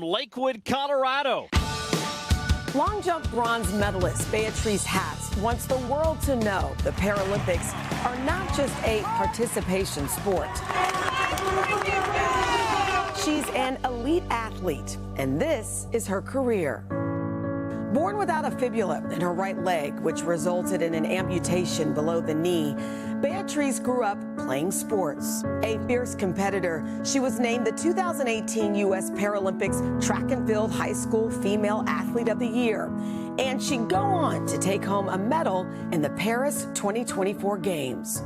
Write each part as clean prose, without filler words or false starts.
Lakewood, Colorado. Long jump bronze medalist Beatriz Hatz wants the world to know the Paralympics are not just a participation sport. She's an elite athlete, and this is her career. Born without a fibula in her right leg, which resulted in an amputation below the knee, Beatriz grew up playing sports. A fierce competitor, she was named the 2018 U.S. Paralympics Track and Field High School Female Athlete of the Year. And she'd go on to take home a medal in the Paris 2024 Games.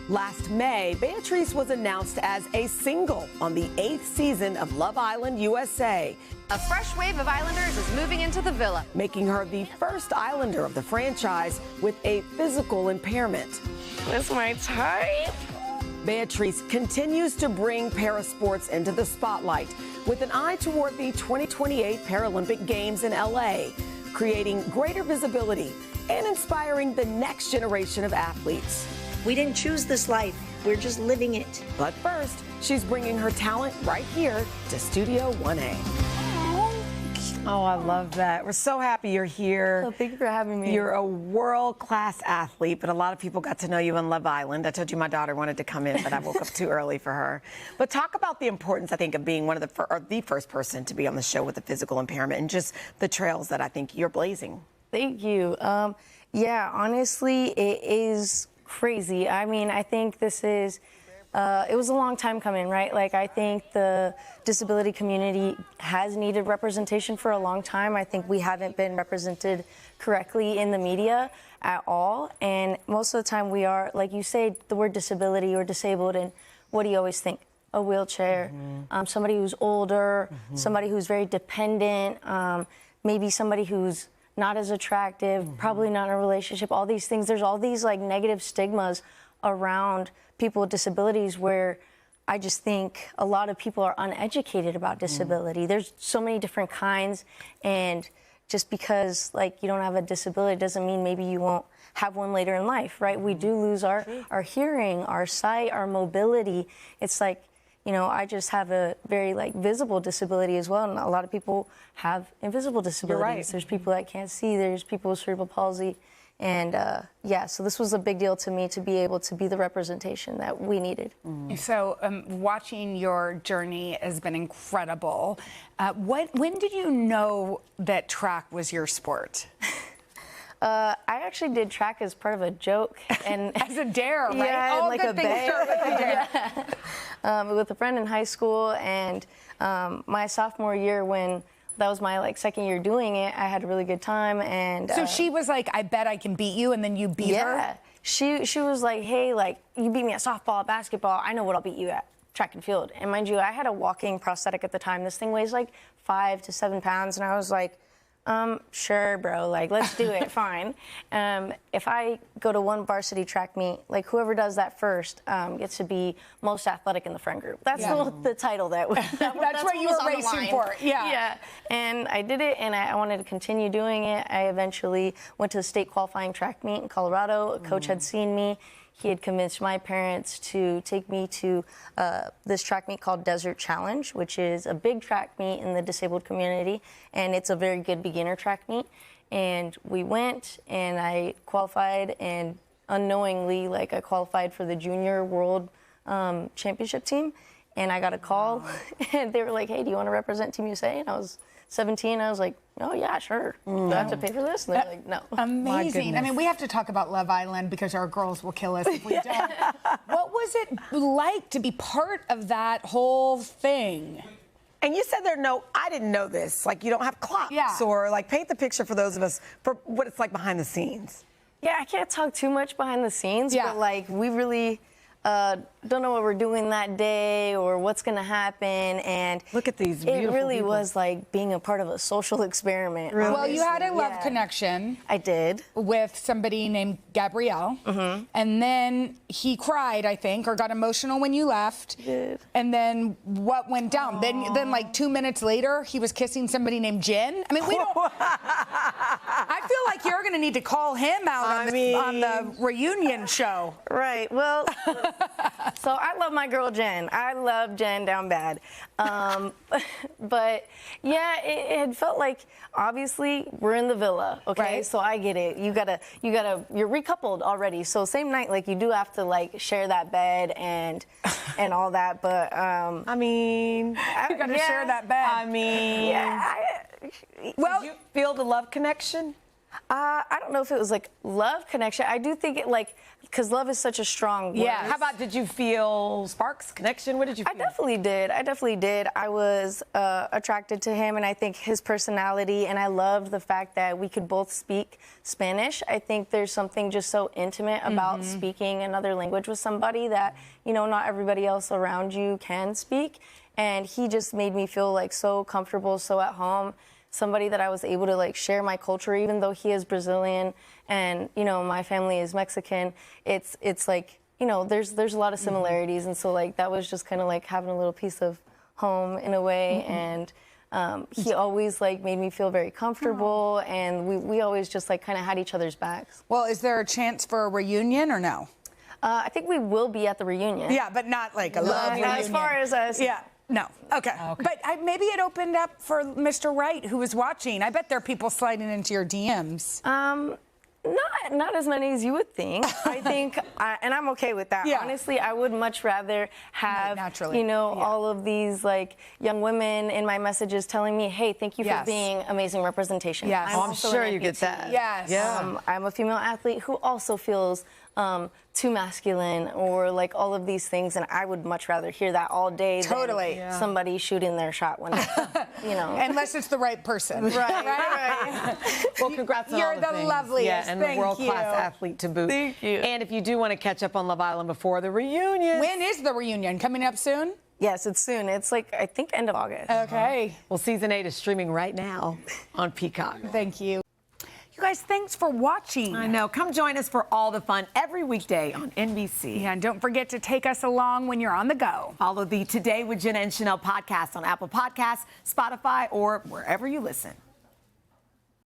Last May, Beatriz was announced as a single on the 8th season of Love Island USA. A fresh wave of Islanders is moving into the villa, making her the first Islander of the franchise with a physical impairment. That's my type. Beatriz continues to bring parasports into the spotlight with an eye toward the 2028 Paralympic Games in LA, creating greater visibility and inspiring the next generation of athletes. We didn't choose this life. We're just living it. But first, she's bringing her talent right here to Studio 1A. Oh, I love that. We're so happy you're here. Well, thank you for having me. You're a world-class athlete, but a lot of people got to know you on Love Island. I told you my daughter wanted to come in, but I woke up too early for her. But talk about the importance, I think, of being one of the first person to be on the show with a physical impairment and just the trails that I think you're blazing. Thank you. Yeah, honestly, it is crazy. I mean, I think this is, it was a long time coming, right? Like, I think the disability community has needed representation for a long time. I think we haven't been represented correctly in the media at all. And most of the time we are, like you say, the word disability or disabled, and what do you always think? A wheelchair, somebody who's older, somebody who's very dependent, maybe somebody who's not as attractive, probably not in a relationship, all these things. There's all these like negative stigmas around people with disabilities where I just think a lot of people are uneducated about disability. There's so many different kinds, and just because like you don't have a disability doesn't mean maybe you won't have one later in life, right? We do lose our hearing, our sight, our mobility. It's like, you know, I just have a very like visible disability as well, and a lot of people have invisible disabilities. You're right. There's people that can't see, there's people with cerebral palsy, and yeah, so this was a big deal to me to be able to be the representation that we needed. So watching your journey has been incredible. When did you know that track was your sport? I actually did track as part of a joke and as a dare, right? Yeah, all like good a things bay. start with a dare. Yeah. With a friend in high school, and my sophomore year, when that was my like second year doing it, I had a really good time. And so she was like, "I bet I can beat you," and then you beat her. Yeah, she was like, "Hey, like you beat me at softball, basketball. I know what I'll beat you at track and field." And mind you, I had a walking prosthetic at the time. This thing weighs like 5 to 7 pounds, and I was like, sure, bro, like, let's do it, fine. If I go to one varsity track meet, like, whoever does that first gets to be most athletic in the friend group. That's the title that that's what you were racing for. Yeah. And I did it, and I wanted to continue doing it. I eventually went to the state qualifying track meet in Colorado. A coach had seen me. He had convinced my parents to take me to this track meet called Desert Challenge, which is a big track meet in the disabled community, and it's a very good beginner track meet. And we went, and I qualified, and unknowingly, like, I qualified for the junior world championship team, and I got a call, and they were like, "Hey, do you want to represent Team USA?" And I was 17. I was like, "Oh yeah, sure. Do I have to pay for this?" And they're like, "No." Amazing. I mean, we have to talk about Love Island because our girls will kill us if we don't. What was it like to be part of that whole thing? And you said I didn't know this, like you don't have clocks or like paint the picture for those of us for what it's like behind the scenes. Yeah, I can't talk too much behind the scenes, but like we really don't know what we're doing that day or what's going to happen. And look at these beautiful it really people. Was like being a part of a social experiment. Really? Well, you had a love connection. I did. With somebody named Gabriel. And then he cried, I think, or got emotional when you left. He did. And then what went down? Then like 2 minutes later, he was kissing somebody named Jen. I mean, we don't... I feel like you're going to need to call him out on the reunion show. Right. Well, So I love my girl Jen. I love Jen down bad. But yeah, it had felt like, obviously we're in the villa, okay? Right. So I get it. You're recoupled already. So same night, like you do have to like share that bed and all that. But I mean, You got to share that bed. I mean, yeah. well, did you feel the love connection? I don't know if it was like love connection. I do think it like, because love is such a strong word. Yeah. How about, did you feel sparks, connection? What did you feel? I definitely did. I was attracted to him, and I think his personality, and I loved the fact that we could both speak Spanish. I think there's something just so intimate about speaking another language with somebody that, you know, not everybody else around you can speak. And he just made me feel like so comfortable, so at home. Somebody that I was able to like share my culture, even though he is Brazilian and, you know, my family is Mexican. It's like, you know, there's a lot of similarities. And so like that was just kind of like having a little piece of home in a way. And he always like made me feel very comfortable. And we always just like kind of had each other's backs. Well, is there a chance for a reunion or no? I think we will be at the reunion. Yeah, but not like a love reunion. As far as us. Yeah. No. Okay. But maybe it opened up for Mr. Wright, who was watching. I bet there are people sliding into your DMs. Not as many as you would think. I think, and I'm okay with that. Yeah. Honestly, I would much rather have, naturally. you know, all of these like young women in my messages telling me, hey, thank you for being amazing representation. Yes. I'm also sure an you get amputee. that. Yes. Yeah. I'm a female athlete who also feels too masculine or like all of these things, and I would much rather hear that all day than somebody shooting their shot when, you know. Unless it's the right person. Right. Well, congrats on all You're the things. loveliest. Yeah, and Thank the world-class you. athlete to boot. Thank you. And if you do want to catch up on Love Island before the reunion. When is the reunion? Coming up soon? Yes, it's soon. It's like, I think, end of August. Okay. Well, season 8 is streaming right now on Peacock. Thank you. You guys, thanks for watching. I know. Come join us for all the fun every weekday on NBC. Yeah, and don't forget to take us along when you're on the go. Follow the Today with Jenna and Sheinelle podcast on Apple Podcasts, Spotify, or wherever you listen.